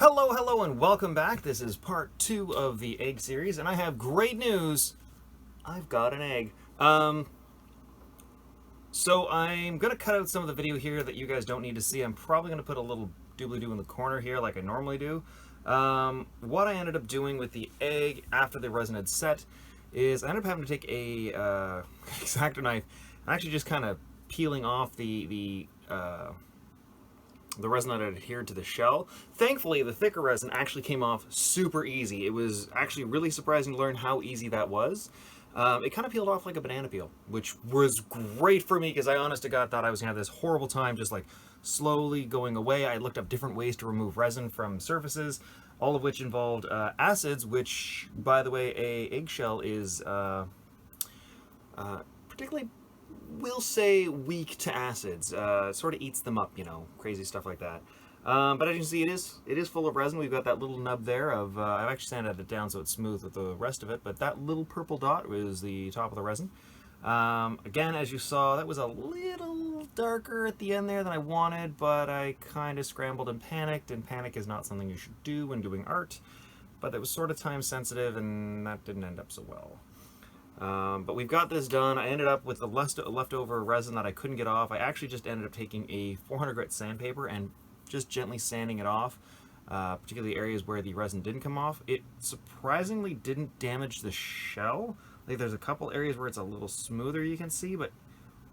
Hello, and welcome back. This is part 2 of the egg series, and I have great news. I've got an egg. So I'm going to cut out some of the video here that you guys don't need to see. I'm probably going to put a little doobly-doo in the corner here like I normally do. What I ended up doing with the egg after the resin had set is I ended up having to take a X-Acto knife and actually just kind of peeling off the resin that had adhered to the shell. Thankfully, the thicker resin actually came off super easy. It was actually really surprising to learn how easy that was. It kind of peeled off like a banana peel, which was great for me because I honest to God thought I was going to have this horrible time just like slowly going away. I looked up different ways to remove resin from surfaces, all of which involved acids, which, by the way, a eggshell is particularly, we'll say, weak to acids. Sort of eats them up, you know, crazy stuff like that. But as you can see, it is full of resin. We've got that little nub there of, I've actually sanded it down so it's smooth with the rest of it, but that little purple dot is the top of the resin. Again, as you saw, that was a little darker at the end there than I wanted, but I kind of scrambled and panic is not something you should do when doing art, but that was sort of time sensitive and that didn't end up so well. But we've got this done. I ended up with the leftover resin that I couldn't get off. I actually just ended up taking a 400 grit sandpaper and just gently sanding it off, particularly areas where the resin didn't come off. It surprisingly didn't damage the shell. Like, there's a couple areas where it's a little smoother, you can see, but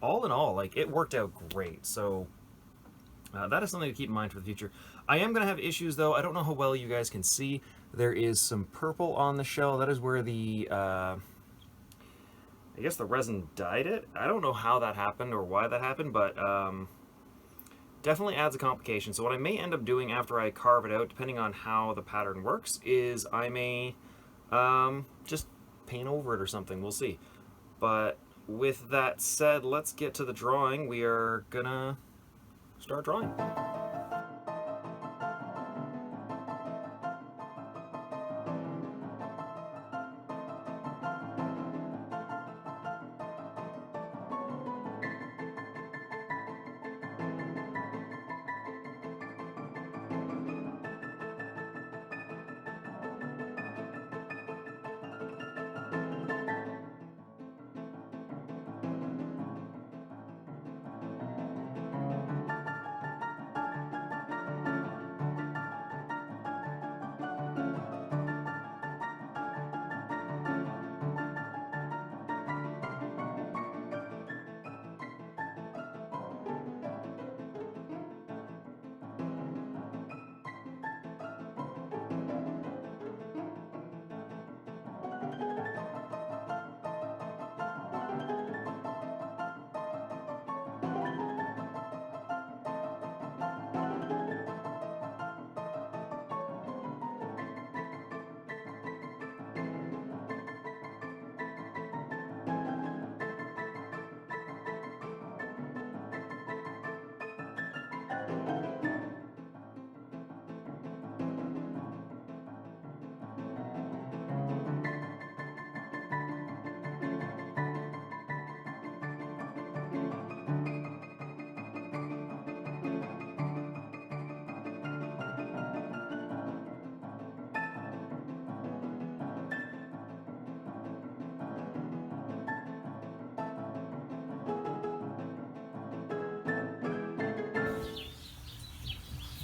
all in all, like, it worked out great. So that is something to keep in mind for the future. I am going to have issues, though. I don't know how well you guys can see. There is some purple on the shell. That is where the I guess the resin dyed it. I don't know how that happened or why that happened, but definitely adds a complication. So what I may end up doing after I carve it out, depending on how the pattern works, is I may just paint over it or something. We'll see. But with that said, let's get to the drawing. We are gonna start drawing.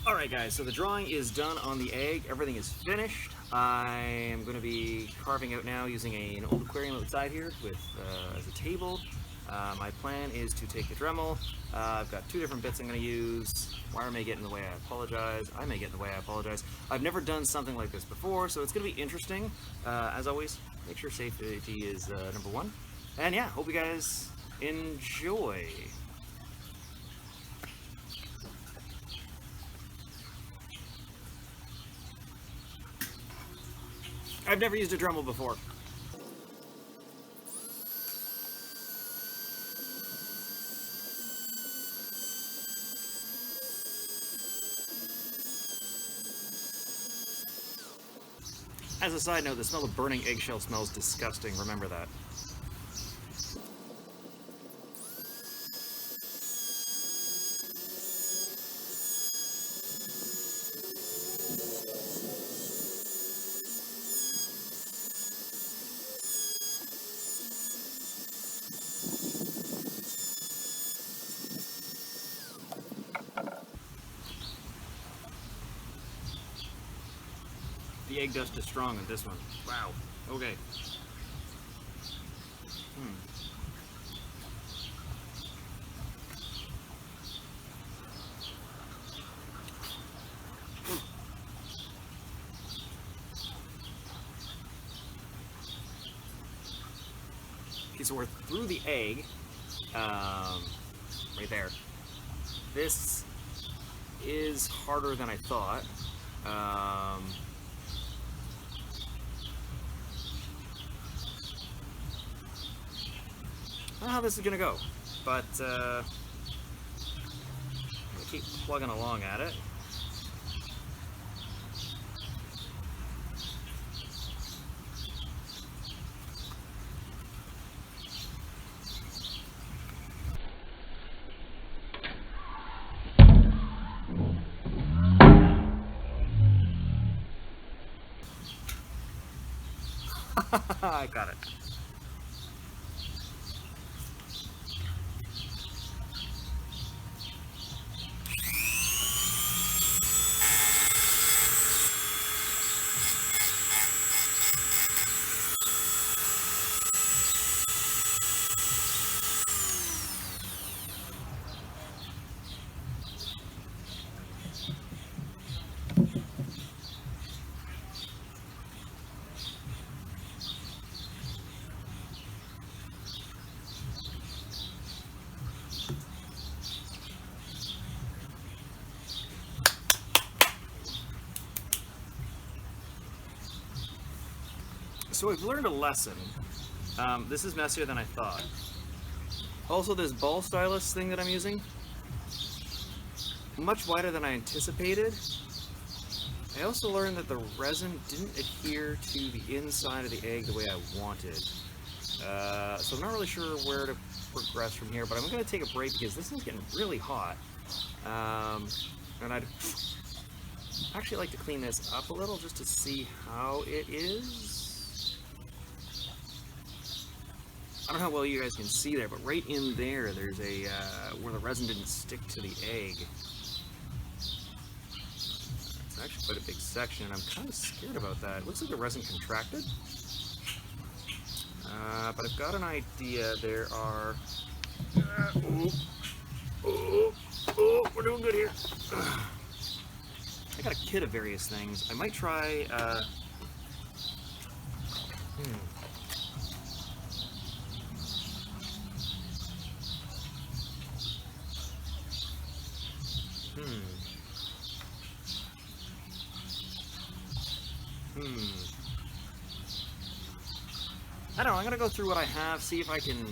Alright guys, so the drawing is done on the egg. Everything is finished. I am going to be carving out now using an old aquarium outside here with as a table. My plan is to take the Dremel. I've got two different bits I'm going to use. Wire may get in the way, I apologize. I may get in the way, I apologize. I've never done something like this before, so it's going to be interesting. As always, make sure safety is number one. And yeah, hope you guys enjoy. I've never used a Dremel before. As a side note, the smell of burning eggshell smells disgusting, remember that. The egg dust is strong in this one. Wow. Okay. Okay, so we're through the egg. Right there. This is harder than I thought. I don't know how this is gonna go, but I'm gonna keep plugging along at it. I got it. So we've learned a lesson. This is messier than I thought. Also, this ball stylus thing that I'm using, much wider than I anticipated. I also learned that the resin didn't adhere to the inside of the egg the way I wanted. So I'm not really sure where to progress from here, but I'm going to take a break because this thing's getting really hot. And I'd actually like to clean this up a little just to see how it is. I don't know how well you guys can see there, but right in there, there's a, where the resin didn't stick to the egg. It's actually quite a big section, and I'm kind of scared about that. It looks like the resin contracted. But I've got an idea. There are... we're doing good here. I got a kit of various things. I might try... I don't know, I'm gonna go through what I have, see if I can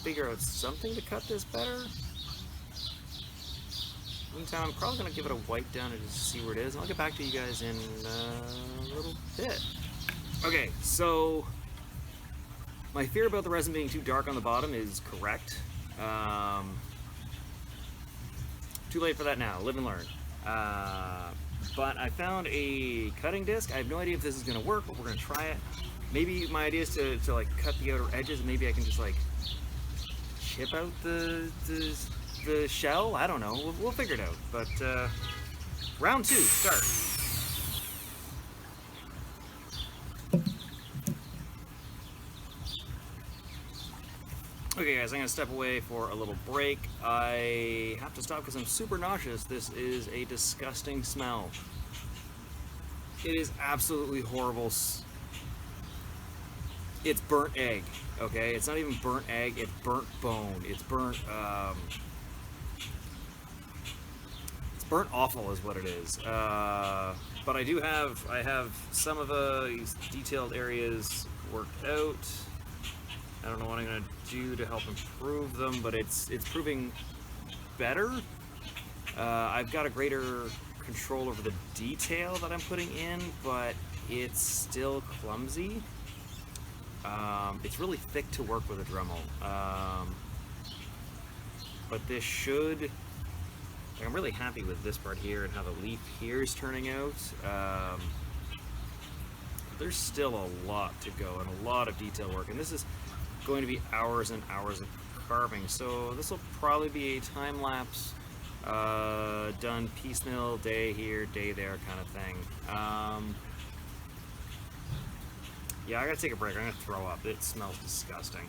figure out something to cut this better. Meantime, I'm probably gonna give it a wipe down and just see where it is, and I'll get back to you guys in a little bit. Okay, so my fear about the resin being too dark on the bottom is correct. Too late for that now, live and learn. But I found a cutting disc. I have no idea if this is gonna work, but we're gonna try it. Maybe my idea is to like cut the outer edges, and maybe I can just like chip out the shell. I don't know. We'll figure it out. But round 2, start. Okay guys, I'm gonna step away for a little break. I have to stop because I'm super nauseous. This is a disgusting smell. It is absolutely horrible. It's burnt egg, okay? It's not even burnt egg, it's burnt bone. It's burnt offal is what it is. But I have some of these detailed areas worked out. I don't know what I'm gonna do to help improve them, but it's proving better. I've got a greater control over the detail that I'm putting in, but it's still clumsy. It's really thick to work with a Dremel. But this should, like, I'm really happy with this part here and how the leaf here is turning out. There's still a lot to go and a lot of detail work, and this is going to be hours and hours of carving, so this will probably be a time-lapse Done piecemeal, day here, day there kind of thing. Yeah, I gotta take a break. I'm gonna throw up. It smells disgusting.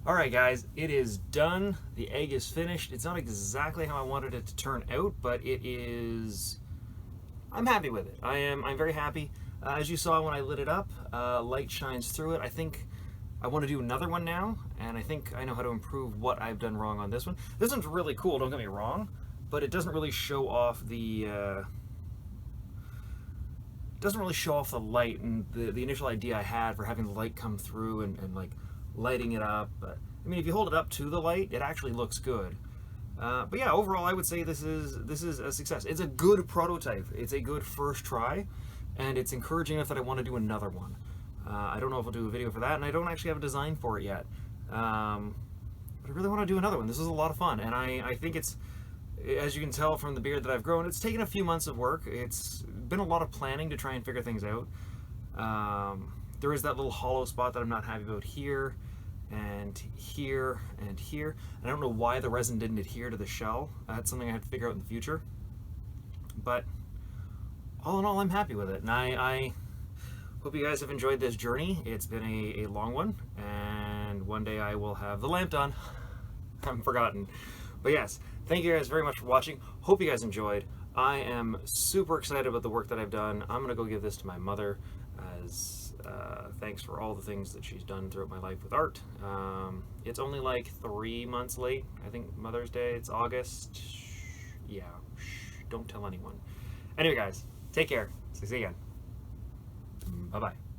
Alright guys, it is done. The egg is finished. It's not exactly how I wanted it to turn out, but it is... I'm happy with it. I'm very happy. As you saw when I lit it up, light shines through it. I think I want to do another one now, and I think I know how to improve what I've done wrong on this one. This one's really cool, don't get me wrong, but it doesn't really show off the... doesn't really show off the light and the initial idea I had for having the light come through and like lighting it up. But I mean, if you hold it up to the light, it actually looks good. But yeah, overall, I would say this is a success. It's a good prototype. It's a good first try, and it's encouraging enough that I want to do another one. I don't know if I'll do a video for that, and I don't actually have a design for it yet. But I really want to do another one. This is a lot of fun, and I think it's, as you can tell from the beard that I've grown, it's taken a few months of work. It's been a lot of planning to try and figure things out. There is that little hollow spot that I'm not happy about here, and here, and here. And I don't know why the resin didn't adhere to the shell. That's something I have to figure out in the future. But all in all, I'm happy with it. And I hope you guys have enjoyed this journey. It's been a long one, and one day I will have the lamp done. haven't forgotten. But yes, thank you guys very much for watching. Hope you guys enjoyed. I am super excited about the work that I've done. I'm gonna go give this to my mother as thanks for all the things that she's done throughout my life with art. It's only like 3 months late. I think Mother's Day, it's August. Yeah, don't tell anyone. Anyway guys, take care. See you again. Bye-bye.